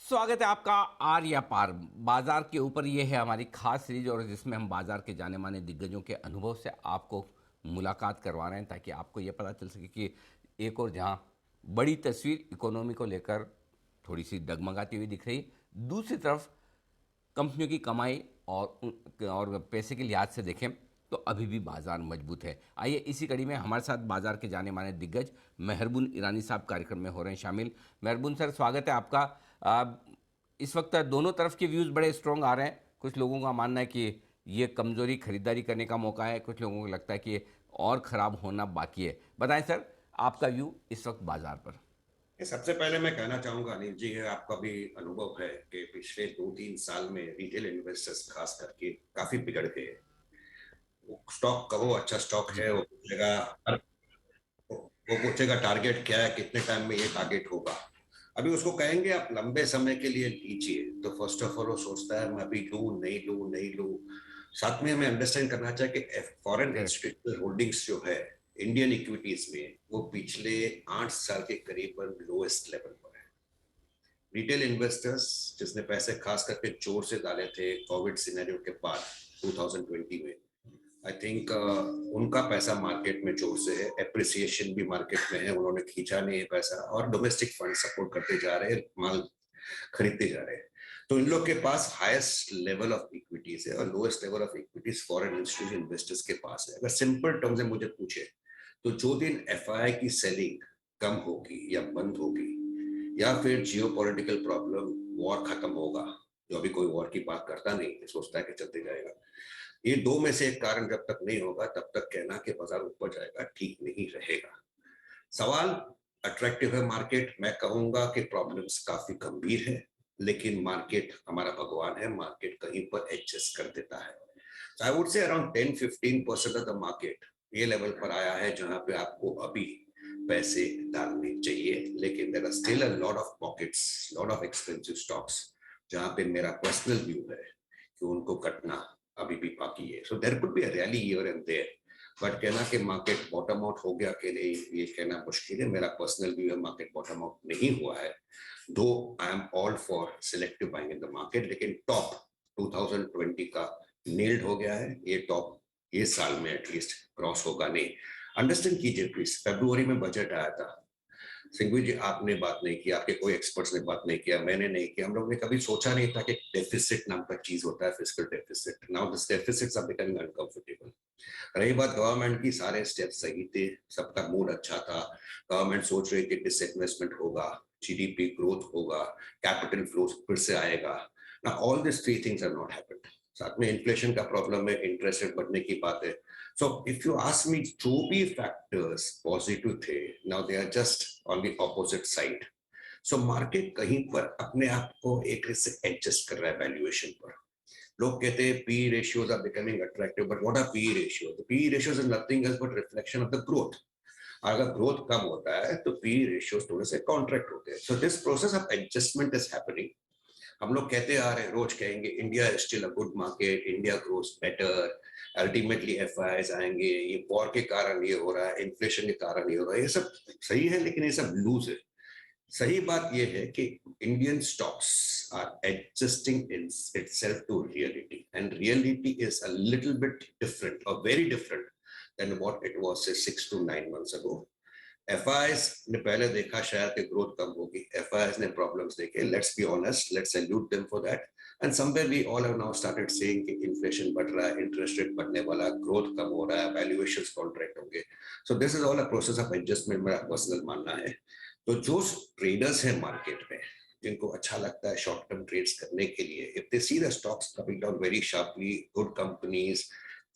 स्वागत है आपका आर या पार बाजार के ऊपर। ये है हमारी खास सीरीज और जिसमें हम बाजार के जाने माने दिग्गजों के अनुभव से आपको मुलाकात करवा रहे हैं ताकि आपको ये पता चल सके कि एक और जहां बड़ी तस्वीर इकोनॉमी को लेकर थोड़ी सी डगमगाती हुई दिख रही, दूसरी तरफ कंपनियों की कमाई और पैसे के लिहाज से देखें तो अभी भी बाजार मजबूत है। आइए इसी कड़ी में हमारे साथ बाजार के जाने माने दिग्गज मेहरबून ईरानी साहब कार्यक्रम में हो रहे हैं शामिल। मेहरबून सर, स्वागत है आपका। इस वक्त दोनों तरफ के व्यूज़ बड़े स्ट्रॉन्ग आ रहे हैं। कुछ लोगों का मानना है कि ये कमज़ोरी खरीदारी करने का मौका है, कुछ लोगों को लगता है कि ये और ख़राब होना बाकी है। बताएं सर, आपका व्यू इस वक्त बाजार पर। सबसे पहले मैं कहना चाहूंगा अनिल जी, है आपका भी अनुभव है कि पिछले 2-3 साल में रिटेल इन्वेस्टर्स खास करके काफी बिगड़ गए। वो स्टॉक कहो अच्छा स्टॉक जी। है, वो पूछेगा टारगेट क्या है, कितने टाइम में ये टारगेट होगा। अभी उसको कहेंगे आप लंबे समय के लिए लीजिए तो फर्स्ट ऑफ ऑल वो सोचता है मैं अभी लू नहीं लू नहीं लू। साथ में हमें अंडरस्टैंड करना चाहिए कि फॉरेन करेक्ट। इंस्टीट्यूशनल होल्डिंग्स जो है इंडियन इक्विटीज में, वो पिछले 8 साल के करीबन लोएस्ट लेवल पर है। रिटेल इन्वेस्टर्स जिसने पैसे खास करके जोर से डाले थे कोविड सिनेरियो के बाद 2020 में, आई थिंक उनका पैसा मार्केट में जोर से है, एप्रिसिएशन भी मार्केट में है, उन्होंने खींचा नहीं है पैसा और डोमेस्टिक फंड सपोर्ट करते जा रहे हैं, माल खरीदते जा रहे हैं। तो इन लोग के पास हाईएस्ट लेवल ऑफ इक्विटीज है और lowest level of equities foreign institution investors के पास है। अगर सिंपल टर्म्स में मुझे पूछे तो जो दिन एफआई की सेलिंग कम होगी या बंद होगी या फिर जियो पॉलिटिकल प्रॉब्लम, वॉर खत्म होगा, जो अभी कोई वॉर की बात करता नहीं, सोचता है कि चलते जाएगा, ये दो में से एक कारण जब तक नहीं होगा तब तक कहना कि बाजार ऊपर जाएगा ठीक नहीं रहेगा। सवाल अट्रैक्टिव है मार्केट, मैं कहूंगा कि प्रॉब्लम्स काफी गंभीर है, लेकिन मार्केट हमारा भगवान है, मार्केट कहीं पर एडजस्ट कर देता है। आई वुड से अराउंड 10-15% ऑफ द मार्केट ये लेवल पर आया है जहां पे आपको अभी पैसे डालने चाहिए, लेकिन there are still a lot of pockets, lot of expensive stocks जहां पे मेरा पर्सनल व्यू है कि उनको कटना अभी भी बाकी है। So there could be a rally here and there, but कहना कि मार्केट बॉटम आउट हो गया कि नहीं, ये कहना मुश्किल है। मेरा पर्सनल व्यू है मार्केट बॉटम आउट नहीं हुआ है, दो I am all for selective buying in the market, लेकिन टॉप 2020 का नेल्ड हो गया है। ये टॉप ये साल में एटलीस्ट क्रॉस होगा नहीं। अंडरस्टैंड कीजिए प्लीज, फरवरी में बजट आया था, सिंघवी जी आपने बात नहीं की, आपके कोई एक्सपर्ट्स ने बात नहीं किया, मैंने नहीं किया, हम लोग ने कभी सोचा नहीं था कि डेफिसिट नाम का चीज होता है, physical deficit. Now this deficits are becoming uncomfortable. रही बात गवर्नमेंट की, सारे स्टेप सही थे, सबका मूड अच्छा था, गवर्नमेंट सोच रही थी डिसइन्वेस्टमेंट होगा, जीडीपी ग्रोथ होगा, कैपिटल फ्लो फिर से आएगा ना। All this three things are not happened. साथ में इन्फ्लेशन का प्रॉब्लम है, इंटरेस्ट रेट बढ़ने की बात है। So if you ask me, जो भी फैक्टर्स पॉजिटिव थे, now they are just on the opposite side. So market कहीं पर अपने आप को एक से एडजस्ट कर रहा है वैल्यूएशन पर। लोग कहते हैं P ratios are becoming attractive, but what are P ratios? P ratios is nothing else but reflection of the growth. अगर ग्रोथ कम होता है तो पी रेशियोज थोड़े से कॉन्ट्रैक्ट होते हैं। So this process of adjustment is happening. हम लोग कहते आ रहे हैं, रोज कहेंगे India is still a good market, India grows better, ultimately FIIs आएंगे, ये वॉर के कारण ये हो रहा है, इन्फ्लेशन के कारण ये हो रहा है, ये सब सही है, लेकिन ये सब लूज है। सही बात यह है कि Indian stocks are adjusting itself to reality, and reality is a little bit different or very different than what it was say 6 to 9 months ago. FIS ने पहले देखा शायद कि ग्रोथ कम होगी, एफआईएस ने प्रॉब्लम्स देखे, let's be honest, let's salute them for that. And somewhere we all have now started saying कि inflation बढ़ रहा है, इंटरेस्ट रेट बढ़ने वाला, ग्रोथ कम हो रहा है, वैल्यूएशंस कॉन्ट्रैक्ट होंगे। So this is all a process of adjustment, मेरा पर्सनल मानना है। तो जो ट्रेडर्स हैं मार्केट में, जिनको अच्छा लगता है शॉर्ट टर्म ट्रेड्स करने के लिए, if they see the stocks coming down very sharply, good companies,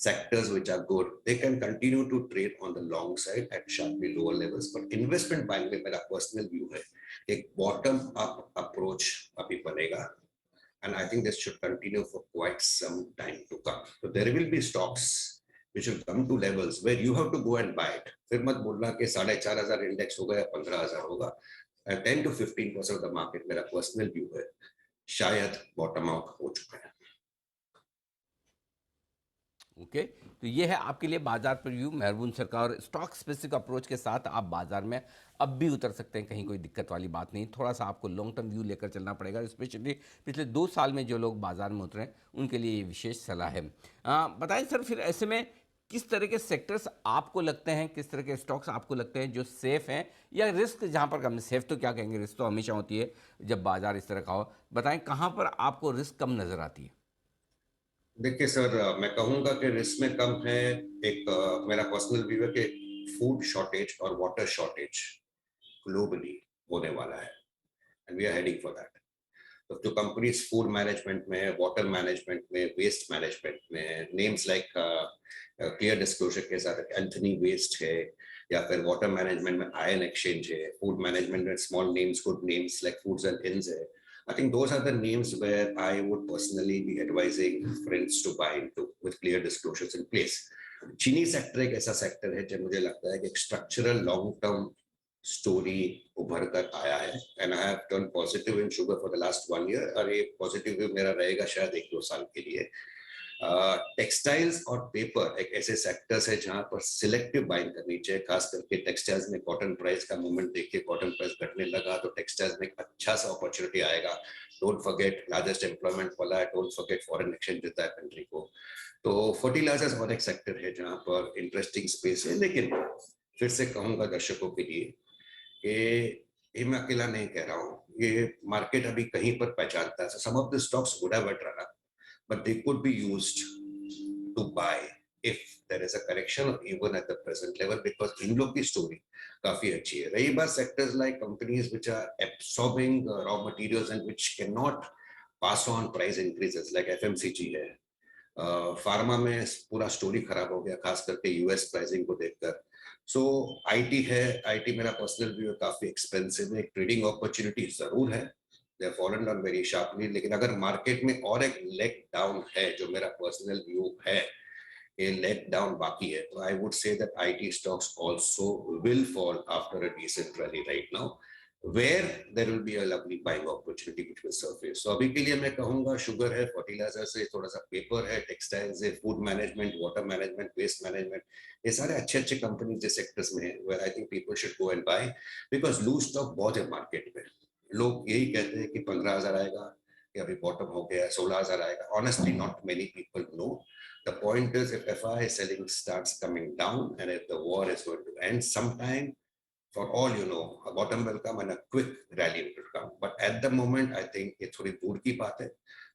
sectors which are good, they can continue to trade on the long side at sharply lower levels. But investment bank में मेरा personal view है एक bottom up approach अभी बनेगा, and I think this should continue for quite some time to come. So there will be stocks which will come to levels where you have to go and buy it. फिर मत बोलना कि 4,500 index होगा या 15,000 होगा। 10 to 15% of the market मेरा personal view है शायद बॉटम आउट हो चुका है। ओके, तो ये है आपके लिए बाजार पर व्यू मेहरबून सर का, और स्टॉक स्पेसिफिक अप्रोच के साथ आप बाजार में अब भी उतर सकते हैं, कहीं कोई दिक्कत वाली बात नहीं। थोड़ा सा आपको लॉन्ग टर्म व्यू लेकर चलना पड़ेगा, स्पेशली पिछले 2 साल में जो लोग बाजार में उतरे हैं उनके लिए ये विशेष सलाह है। बताएं सर, फिर ऐसे में किस तरह के सेक्टर्स आपको लगते हैं, किस तरह के स्टॉक्स आपको लगते हैं जो सेफ हैं, या रिस्क जहां पर कम, सेफ तो क्या कहेंगे, रिस्क तो हमेशा होती है जब बाजार इस तरह का हो। बताएं कहां पर आपको रिस्क कम नजर आती है। देखिए सर, मैं कहूंगा कि रिस्क में कम है। एक मेरा पर्सनल व्यू है कि फूड शॉर्टेज और वाटर शॉर्टेज ग्लोबली होने वाला है, and we are heading for that. तो जो कंपनीज फूड मैनेजमेंट में है, वाटर मैनेजमेंट में, वेस्ट मैनेजमेंट में है, नेम्स लाइक क्लियर डिस्क्लोजर के साथ एंथनी वेस्ट है, या फिर वाटर मैनेजमेंट में आयन एक्सचेंज है, फूड मैनेजमेंट में small names, good names like foods and इंस है। I think those are the names where I would personally be advising friends to buy into with clear disclosures in place. चीनी sector एक ऐसा sector है जो मुझे लगता है कि एक स्ट्रक्चरल लॉन्ग टर्म स्टोरी उभर कर आया है, and I have turn positive in sugar for the last 1 year, और ये पॉजिटिव मेरा रहेगा शायद 1-2 साल के लिए। टेक्सटाइल्स और पेपर एक ऐसे सेक्टर्स है जहां पर सिलेक्टिव बाइंग करनी चाहिए, खास करके टेक्सटाइल्स में कॉटन प्राइस का मूवमेंट देखिए, कॉटन प्राइस घटने लगा तो टेक्सटाइल्स में एक अच्छा सा अपॉर्चुनिटी आएगा। डोंट फॉरगेट लार्जेस्ट एम्प्लॉयमेंट वाला है, डोंट फॉरगेट फॉरेन एक्सचेंज देता है कंट्री को। तो फर्टिलाइजर्स और एक सेक्टर है जहां पर इंटरेस्टिंग स्पेस है, लेकिन फिर से कहूंगा दर्शकों के लिए कि ये मैं अकेला नहीं कह रहा हूँ, ये मार्केट अभी कहीं पर पहचानता है। Some of the stocks would have run up, but they could be used to buy if there is a correction or even at the present level, because इन लोग की स्टोरी काफी अच्छी है। रही बात sectors like companies which are absorbing raw materials and which cannot pass on price increases like FMCG है, pharma में पूरा स्टोरी खराब हो गया, खास करके यूएस प्राइसिंग को देखकर। सो आईटी है, आईटी मेरा पर्सनल व्यू है काफी एक्सपेंसिव है, एक ट्रेडिंग अपॉर्चुनिटी जरूर है, they have fallen down very sharply, लेकिन अगर मार्केट में और एक लेग डाउन है, जो मेरा पर्सनल व्यू है, ये लेग डाउन बाकी है, तो I would say that IT stocks also will fall after a decent rally right now, where there will be a lovely buying opportunity which will surface. So अभी के लिए मैं कहूंगा शुगर है, फर्टिलाइजर से थोड़ा सा पेपर है, टेक्सटाइल्स है, food management, water management, waste management, ये सारे अच्छे अच्छे कंपनीज जो सेक्टर्स में है, where I think people should go and buy, because loose stock बहुत है मार्केट में। लोग यही कहते हैं कि 15,000 आएगा, या अभी बॉटम हो गया, 16,000 आएगा। Honestly, not many people know. The point is, if FI selling starts coming down, and if the war is going to end sometime, for all you know, a bottom will come and a quick rally will come. But at the moment, I think ये थोड़ी दूर की बात है,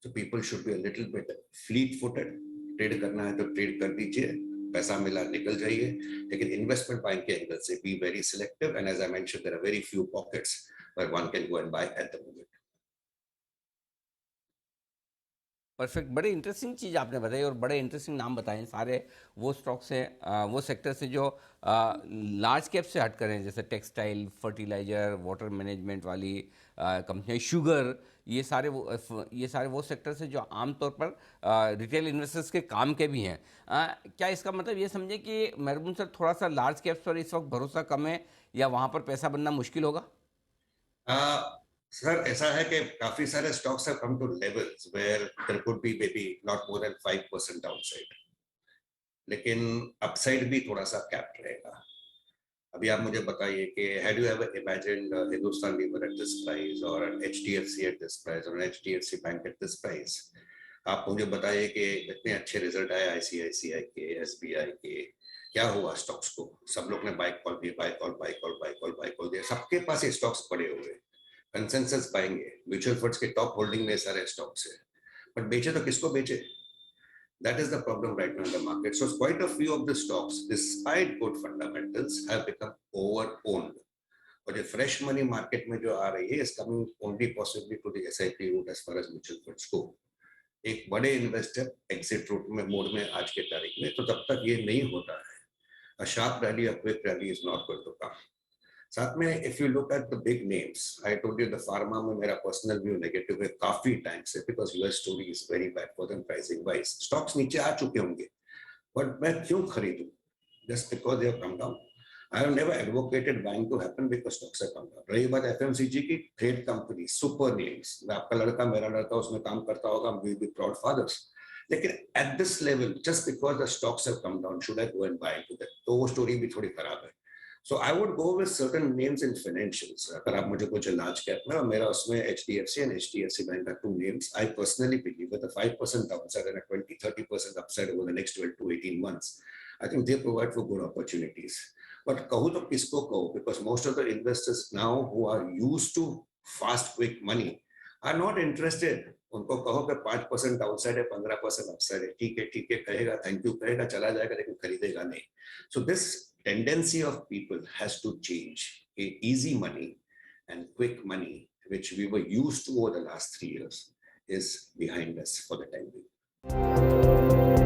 so people should be a little bit fleet-footed. Trade करना है तो trade कर दीजिए, पैसा मिला निकल जाइए, लेकिन इन्वेस्टमेंट बाइंग के एंगल से be very selective. And as I mentioned, there are very few pockets where one can go and buy at the moment. Perfect, बड़े इंटरेस्टिंग चीज़ आपने बताई और बड़े इंटरेस्टिंग नाम बताए हैं। सारे वो स्टॉक्स हैं, वो सेक्टर से जो लार्ज कैप से हट कर हैं, जैसे टेक्सटाइल, फर्टिलाइजर, वाटर मैनेजमेंट वाली कंपनियाँ, शुगर, ये सारे वो सेक्टर्स हैं जो आमतौर पर रिटेल इन्वेस्टर्स के काम के भी हैं। क्या इसका मतलब ये समझे कि मेहरबून सर थोड़ा सा लार्ज कैप्स पर इस वक्त भरोसा कम है, या वहाँ पर पैसा बनना मुश्किल होगा? सर ऐसा है कि काफी सारे stocks have come to levels where there could be maybe not more than 5% downside, लेकिन अपसाइड भी थोड़ा सा कैप रहेगा। अभी आप मुझे बताइए कि had you ever imagined Hindustan Lever at this price, और एचडीएफसी एट दिस प्राइस, और HDFC bank at this price? आप मुझे बताइए कि इतने अच्छे रिजल्ट आए आईसीआईसीआई के, एसबीआई के, क्या हुआ स्टॉक्स को? सब लोग ने बाय कॉल दिए, buy call, buy call, buy call, buy call दिया, सबके पास ये स्टॉक्स पड़े हुए, कंसेंसस पाएंगे, म्यूचुअल फंड्स के टॉप होल्डिंग में सारे स्टॉक्स है, बट बेचे तो किसको बेचे? That is the problem right now in the market. So quite a few of the stocks, despite good fundamentals, have become over-owned. और जो फ्रेश मनी मार्केट में जो आ रही है, is coming only possibly to the SIP route as far as mutual funds go. एक बड़े investor exit root में mode में आज के तारीख में, तो तब तक ये नहीं होता है, a sharp rally, a quick rally is not going to come. साथ में if you look at the big names, I told you the pharma में मेरा पर्सनल व्यू नेगेटिव है काफी टाइम से, because US story is very bad for them pricing wise. Stocks नीचे आ चुके होंगे, बट मैं क्यों खरीदूं just because they have come down? I have never advocated buying to happen because stocks have come down. रही बात एफएमसीजी की, ट्रेड कंपनी सुपर नेम्स, आपका लड़का मेरा लड़का उसमें काम करता होगा, वी बी प्राउड फादर्स, लेकिन at this level just because the stocks have come down should I go and buy into that, तो वो स्टोरी भी थोड़ी खराब है. So I would go with certain names in financials. अगर आप मुझे कुछ लार्ज कैप में, मेरा उसमें HDFC and HDFC Bank are two names. I personally believe with a 5% downside and a 20-30% upside over the next 12 to 18 months, I think they provide for good opportunities. But कहूँ तो किसको कहूँ, because most of the investors now who are used to fast quick money are not interested. उनको कहो कि 5% downside है, 15% upside है, ठीक है कहेगा, थैंक यू कहेगा, चला जाएगा, लेकिन खरीदेगा नहीं. So this tendency of people has to change. Easy money and quick money, which we were used to over the last 3 years, is behind us for the time being.